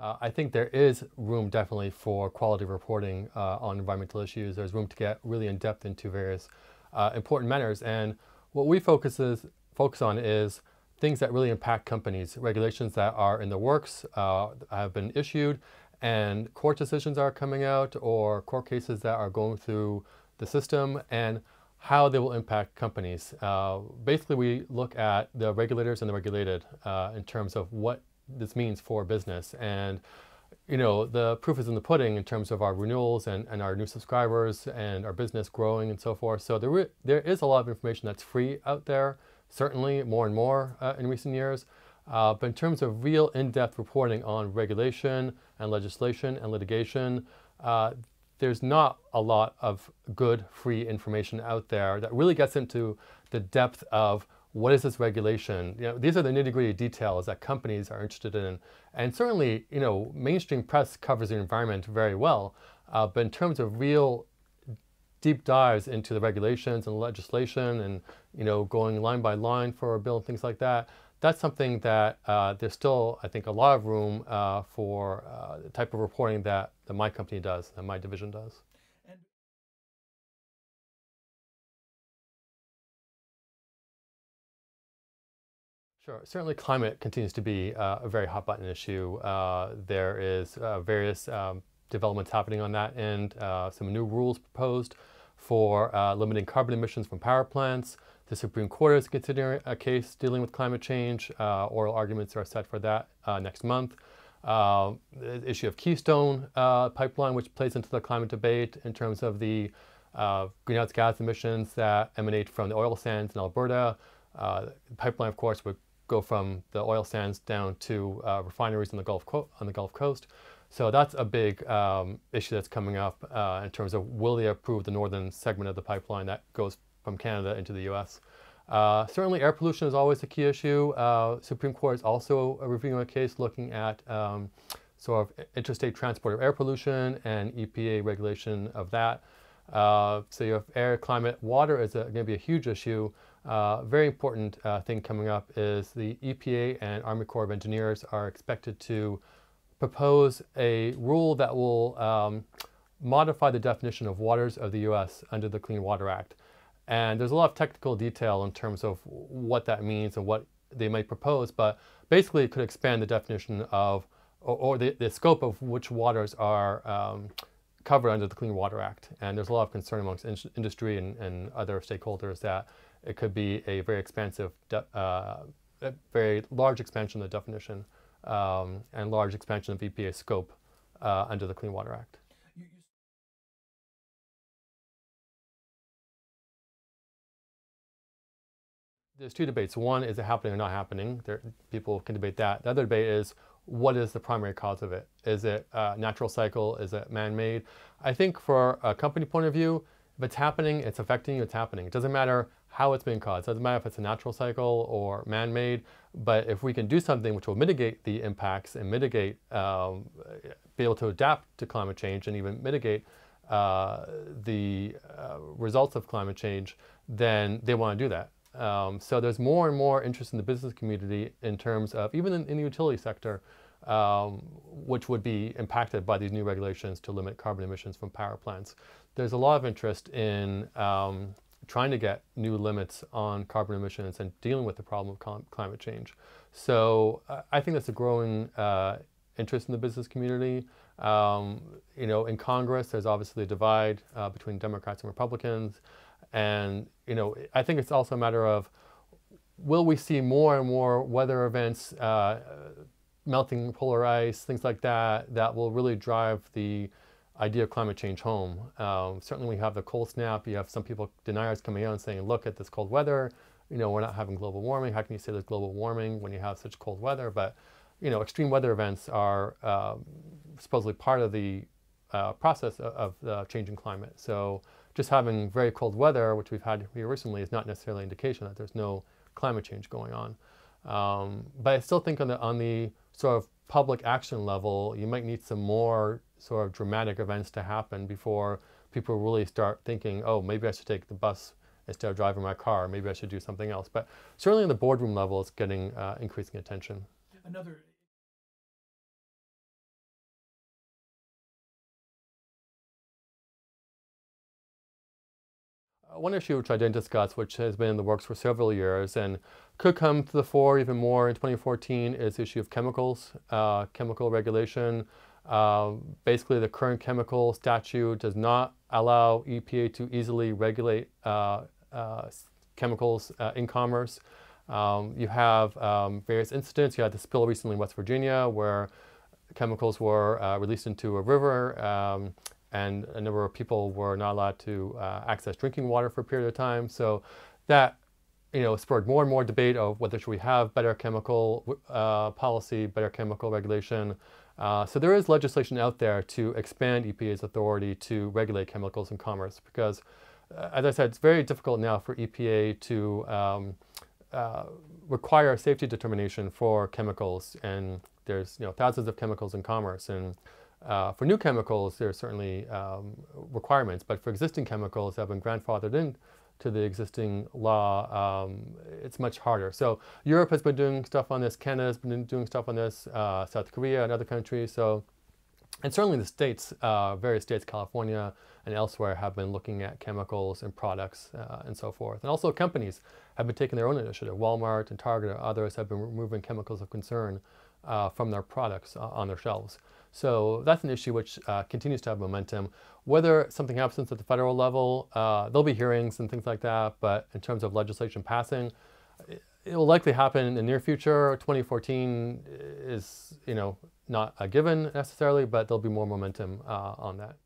I think there is room definitely for quality reporting on environmental issues. There's room to get really in depth into various important matters. And what we focus on is things that really impact companies, regulations that are in the works, have been issued, and court decisions are coming out, or court cases that are going through the system, and how they will impact companies. Basically, we look at the regulators and the regulated in terms of what this means for business. And the proof is in the pudding in terms of our renewals and our new subscribers and our business growing and so forth. So there is a lot of information that's free out there, certainly more and more in recent years. But in terms of real in-depth reporting on regulation and legislation and litigation, there's not a lot of good free information out there that really gets into the depth of what is this regulation. These are the nitty-gritty details that companies are interested in. And certainly, mainstream press covers the environment very well. But in terms of real deep dives into the regulations and legislation and, going line by line for a bill and things like that, that's something that there's still, I think, a lot of room for the type of reporting that my company does, that my division does. Sure. Certainly climate continues to be a very hot button issue. There is various developments happening on that end, some new rules proposed for limiting carbon emissions from power plants. The Supreme Court is considering a case dealing with climate change. Oral arguments are set for that next month. The issue of Keystone pipeline, which plays into the climate debate in terms of the greenhouse gas emissions that emanate from the oil sands in Alberta. The pipeline, of course, would go from the oil sands down to refineries on the Gulf Coast. So that's a big issue that's coming up in terms of will they approve the northern segment of the pipeline that goes from Canada into the U.S. Certainly air pollution is always a key issue. Supreme Court is also reviewing a case looking at sort of interstate transport of air pollution and EPA regulation of that. So you have air, climate, water is going to be a huge issue. Very important thing coming up is the EPA and Army Corps of Engineers are expected to propose a rule that will modify the definition of waters of the U.S. under the Clean Water Act. And there's a lot of technical detail in terms of what that means and what they might propose, but basically it could expand the definition of, or the scope of which waters are covered under the Clean Water Act. And there's a lot of concern amongst industry and other stakeholders that it could be a very expansive, a very large expansion of the definition and large expansion of EPA scope under the Clean Water Act. There's two debates. One, is it happening or not happening? People can debate that. The other debate is, what is the primary cause of it? Is it natural cycle? Is it man-made? I think for a company point of view, if it's happening, it's affecting you, it's happening. It doesn't matter how it's being caused. It doesn't matter if it's a natural cycle or man-made, but if we can do something which will mitigate the impacts and mitigate, be able to adapt to climate change and even mitigate the results of climate change, then they want to do that. So there's more and more interest in the business community in terms of, even in the utility sector, which would be impacted by these new regulations to limit carbon emissions from power plants. There's a lot of interest in trying to get new limits on carbon emissions and dealing with the problem of climate change. So I think that's a growing interest in the business community. In Congress, there's obviously a divide between Democrats and Republicans. And, I think it's also a matter of, will we see more and more weather events, melting polar ice, things like that, that will really drive the idea of climate change home. Certainly we have the cold snap. You have some people, deniers, coming out and saying, look at this cold weather. We're not having global warming. How can you say there's global warming when you have such cold weather? But, extreme weather events are supposedly part of the process of the changing climate. So just having very cold weather, which we've had here recently, is not necessarily an indication that there's no climate change going on. But I still think on the sort of public action level, you might need some more sort of dramatic events to happen before people really start thinking, oh, maybe I should take the bus instead of driving my car. Maybe I should do something else. But certainly on the boardroom level, it's getting increasing attention. One issue which I didn't discuss, which has been in the works for several years and could come to the fore even more in 2014, is the issue of chemicals, chemical regulation. Basically, the current chemical statute does not allow EPA to easily regulate chemicals in commerce. You have various incidents. You had the spill recently in West Virginia where chemicals were released into a river, and a number of people were not allowed to access drinking water for a period of time. So that spurred more and more debate of whether should we have better chemical policy, better chemical regulation. So there is legislation out there to expand EPA's authority to regulate chemicals in commerce because, as I said, it's very difficult now for EPA to require safety determination for chemicals, and there's thousands of chemicals in commerce, and for new chemicals there's certainly requirements, but for existing chemicals that have been grandfathered in to the existing law, it's much harder. So Europe has been doing stuff on this, Canada has been doing stuff on this, South Korea and other countries. So, and certainly the states, various states, California and elsewhere, have been looking at chemicals and products and so forth. And also companies have been taking their own initiative. Walmart and Target and others have been removing chemicals of concern from their products on their shelves. So that's an issue which continues to have momentum. Whether something happens at the federal level, there'll be hearings and things like that, but in terms of legislation passing, it will likely happen in the near future. 2014 is, not a given necessarily, but there'll be more momentum on that.